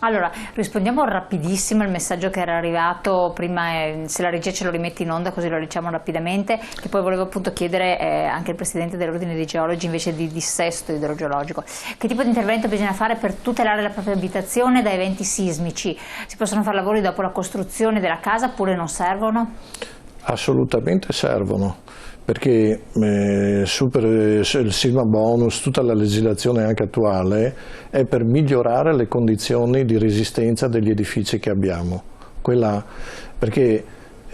Allora, rispondiamo rapidissimo al messaggio che era arrivato prima, se la regia ce lo rimette in onda così lo leggiamo rapidamente, che poi volevo appunto chiedere anche al Presidente dell'Ordine dei Geologi invece di dissesto idrogeologico. Che tipo di intervento bisogna fare per tutelare la propria abitazione da eventi sismici? Si possono fare lavori dopo la costruzione della casa oppure non servono? Assolutamente servono, perché il Sisma Bonus, tutta la legislazione anche attuale, è per migliorare le condizioni di resistenza degli edifici che abbiamo. Perché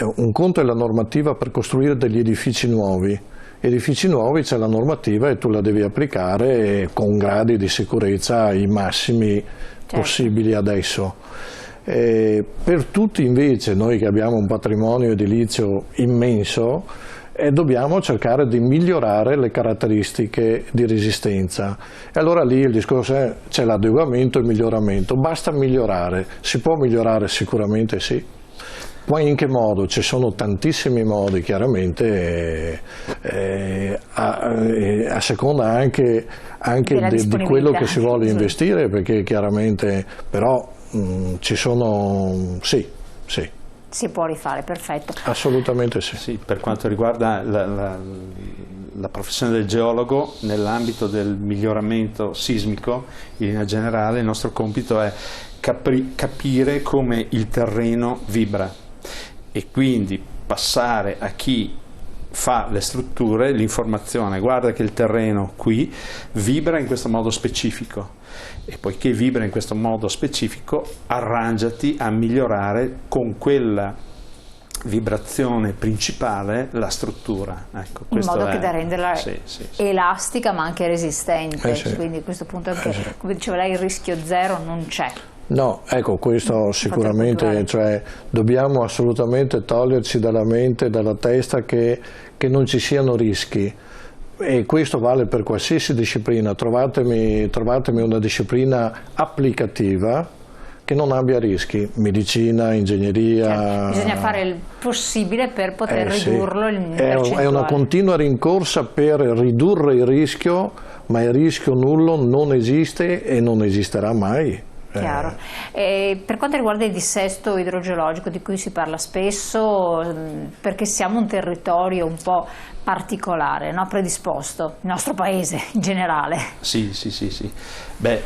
un conto è la normativa per costruire degli edifici nuovi. Edifici nuovi c'è la normativa e tu la devi applicare con gradi di sicurezza i massimi possibili adesso. Per tutti invece, noi che abbiamo un patrimonio edilizio immenso, dobbiamo cercare di migliorare le caratteristiche di resistenza. E allora lì il discorso c'è l'adeguamento e il miglioramento. Basta migliorare, si può migliorare sicuramente sì. Poi in che modo? Ci sono tantissimi modi chiaramente, a seconda anche di quello che si vuole investire, perché chiaramente però ci sono, sì. Si può rifare, perfetto. Assolutamente sì. Sì, per quanto riguarda la professione del geologo, nell'ambito del miglioramento sismico, in linea generale, il nostro compito è capire come il terreno vibra e quindi passare a chi fa le strutture l'informazione: guarda che il terreno qui vibra in questo modo specifico, e poiché vibra in questo modo specifico arrangiati a migliorare con quella vibrazione principale la struttura. Ecco, in modo che da renderla elastica ma anche resistente, quindi a questo punto anche, come diceva lei, il rischio zero non c'è. No, ecco, questo sicuramente, cioè dobbiamo assolutamente toglierci dalla mente, dalla testa che non ci siano rischi, e questo vale per qualsiasi disciplina. Trovatemi una disciplina applicativa che non abbia rischi, medicina, ingegneria. Bisogna fare il possibile per poter ridurlo in percentuale. È una continua rincorsa per ridurre il rischio, ma il rischio nullo non esiste e non esisterà mai. Chiaro. Per quanto riguarda il dissesto idrogeologico di cui si parla spesso, perché siamo un territorio un po' particolare, no? Predisposto, il nostro paese in generale. Sì. Beh,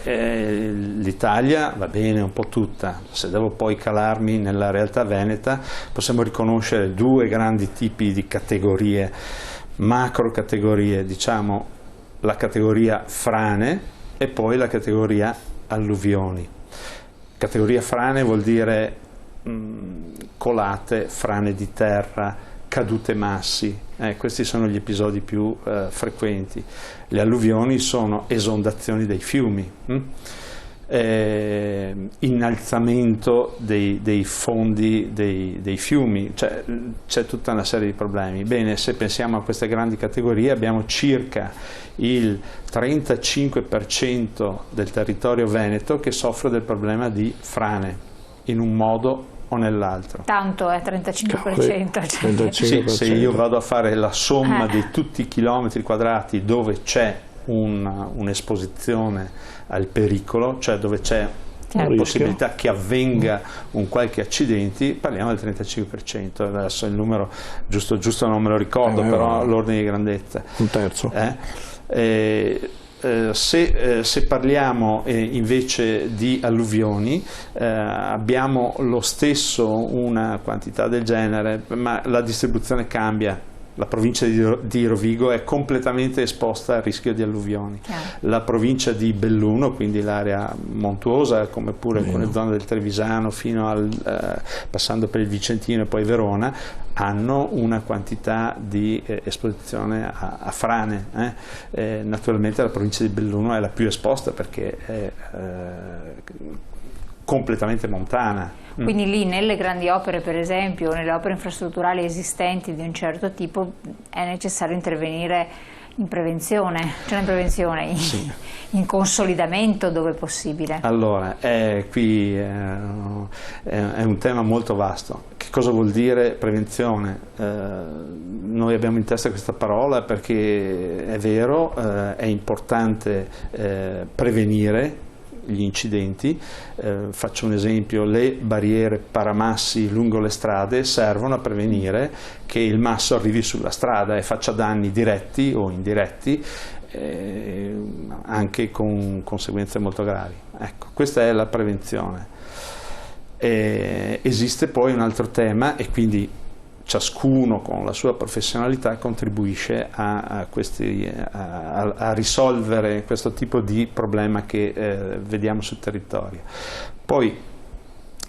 l'Italia va bene un po' tutta. Se devo poi calarmi nella realtà veneta, possiamo riconoscere due grandi tipi di categorie, macro categorie, diciamo la categoria frane e poi la categoria alluvioni. Categoria frane vuol dire colate, frane di terra, cadute massi, questi sono gli episodi più frequenti. Le alluvioni sono esondazioni dei fiumi, innalzamento dei fondi dei fiumi, c'è tutta una serie di problemi. Bene, se pensiamo a queste grandi categorie, abbiamo circa il 35% del territorio veneto che soffre del problema di frane, in un modo o nell'altro. Tanto è 35%. Sì, se io vado a fare la somma di tutti i chilometri quadrati dove c'è un'esposizione al pericolo, cioè dove c'è la possibilità che avvenga un qualche accidente, parliamo del 35%. Adesso il numero giusto non me lo ricordo, però l'ordine di grandezza. Un terzo. Se parliamo invece di alluvioni, abbiamo lo stesso una quantità del genere, ma la distribuzione cambia. La provincia di Rovigo è completamente esposta al rischio di alluvioni. La provincia di Belluno, quindi l'area montuosa, come pure alcune zone del Trevisano, passando per il Vicentino e poi Verona, hanno una quantità di esposizione a frane. Naturalmente la provincia di Belluno è la più esposta perché è completamente montana. Quindi lì nelle grandi opere, per esempio, nelle opere infrastrutturali esistenti di un certo tipo, è necessario intervenire in prevenzione, in consolidamento dove possibile. Allora, qui è un tema molto vasto. Che cosa vuol dire prevenzione? Noi abbiamo in testa questa parola perché è vero, è importante prevenire, gli incidenti. Faccio un esempio: le barriere paramassi lungo le strade servono a prevenire che il masso arrivi sulla strada e faccia danni diretti o indiretti, anche con conseguenze molto gravi. Ecco, questa è la prevenzione. Esiste poi un altro tema, e quindi ciascuno con la sua professionalità contribuisce a risolvere questo tipo di problema che vediamo sul territorio. Poi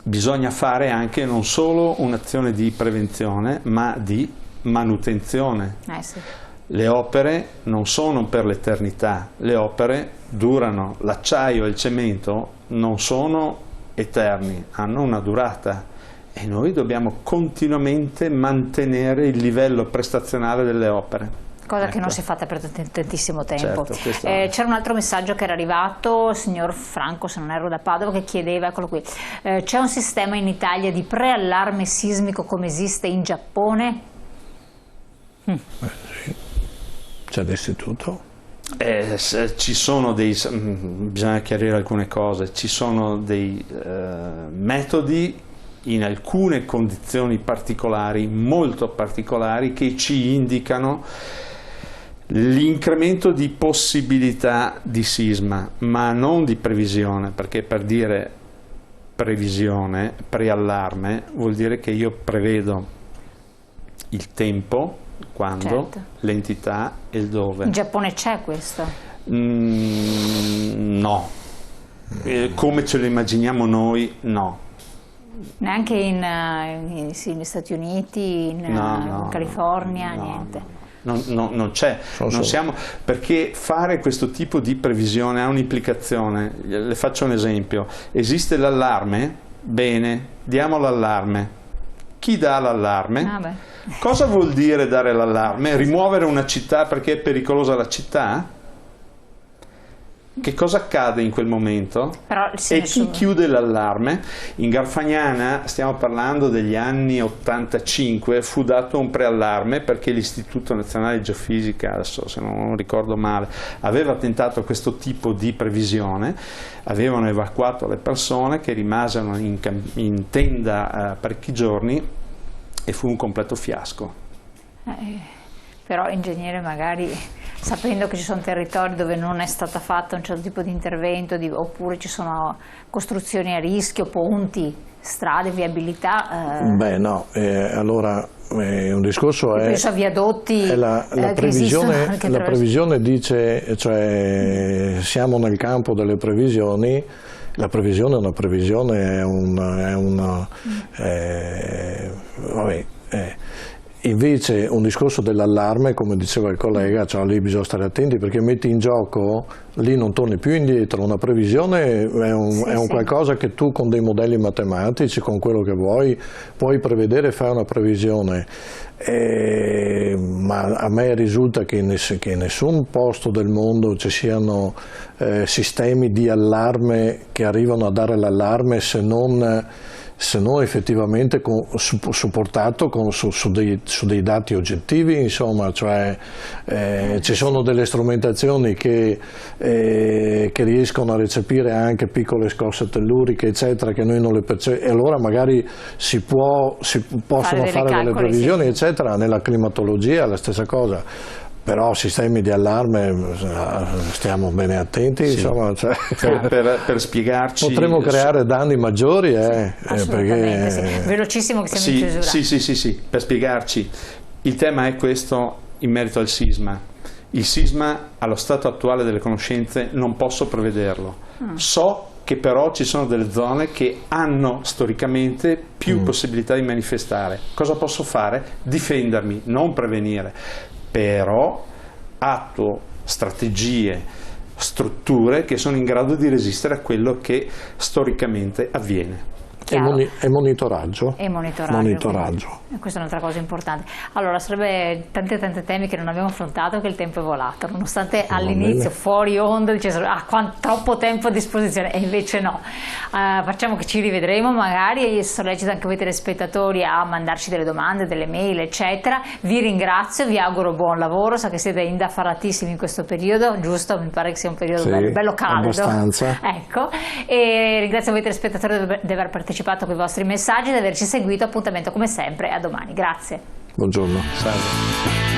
bisogna fare anche non solo un'azione di prevenzione, ma di manutenzione. Sì. Le opere non sono per l'eternità, le opere durano, l'acciaio e il cemento non sono eterni, hanno una durata. E noi dobbiamo continuamente mantenere il livello prestazionale delle opere. Cosa che non si è fatta per tantissimo tempo. Certo, c'era un altro messaggio che era arrivato, il signor Franco, se non erro, da Padova, che chiedeva, eccolo qui, c'è un sistema in Italia di preallarme sismico come esiste in Giappone? Sì. C'è l'istituto. Ci sono bisogna chiarire alcune cose, ci sono dei metodi in alcune condizioni particolari, molto particolari, che ci indicano l'incremento di possibilità di sisma, ma non di previsione, perché per dire previsione, preallarme, vuol dire che io prevedo il tempo, quando, certo, l'entità e il dove. In Giappone c'è questo? No. Come ce lo immaginiamo noi, no. Neanche negli Stati Uniti, in California, niente. Non c'è, non siamo, perché fare questo tipo di previsione ha un'implicazione. Le faccio un esempio: esiste l'allarme? Bene, diamo l'allarme. Chi dà l'allarme? Cosa vuol dire dare l'allarme? Rimuovere una città perché è pericolosa la città? Che cosa accade in quel momento? E chi chiude l'allarme? In Garfagnana, stiamo parlando degli anni 85, fu dato un preallarme perché l'Istituto Nazionale di Geofisica, adesso se non ricordo male, aveva tentato questo tipo di previsione, avevano evacuato le persone che rimasero in tenda parecchi giorni e fu un completo fiasco. Però ingegnere, magari sapendo che ci sono territori dove non è stata fatta un certo tipo di intervento, oppure ci sono costruzioni a rischio, ponti, strade, viabilità. Beh no, allora un discorso è... Penso a viadotti. La previsione dice, cioè siamo nel campo delle previsioni. La previsione è una previsione, invece un discorso dell'allarme, come diceva il collega, cioè lì bisogna stare attenti perché metti in gioco, lì non torni più indietro. Una previsione è un qualcosa che tu con dei modelli matematici, con quello che vuoi, puoi prevedere e fare una previsione. Ma a me risulta che in nessun posto del mondo ci siano sistemi di allarme che arrivano a dare l'allarme se non effettivamente supportato su dei dati oggettivi, insomma, cioè ci sono delle strumentazioni che riescono a recepire anche piccole scosse telluriche, eccetera, che noi non le percepiamo, e allora magari possono fare delle previsioni, eccetera. Nella climatologia è la stessa cosa. Però sistemi di allarme stiamo bene attenti, insomma, cioè, per spiegarci potremmo creare danni maggiori, perché... Velocissimo che siamo in chiusura. Sì, per spiegarci, il tema è questo in merito al sisma. Il sisma, allo stato attuale delle conoscenze, non posso prevederlo. So che però ci sono delle zone che hanno storicamente più possibilità di manifestare. Cosa posso fare? Difendermi, non prevenire. Però attuo strategie, strutture che sono in grado di resistere a quello che storicamente avviene. Chiaro. E monitoraggio. E monitoraggio. Questa è un'altra cosa importante. Allora, sarebbe tanti temi che non abbiamo affrontato, che il tempo è volato, nonostante all'inizio fuori onda dicessero troppo tempo a disposizione, e invece no. Facciamo che ci rivedremo magari, e sollecito anche voi telespettatori a mandarci delle domande, delle mail, eccetera. Vi ringrazio, vi auguro buon lavoro, so che siete indaffaratissimi in questo periodo, giusto? Mi pare che sia un periodo bello caldo. Abbastanza. Ecco, e ringrazio voi telespettatori di aver partecipato con i vostri messaggi, di averci seguito. Appuntamento come sempre a domani. Grazie. Buongiorno. Salve.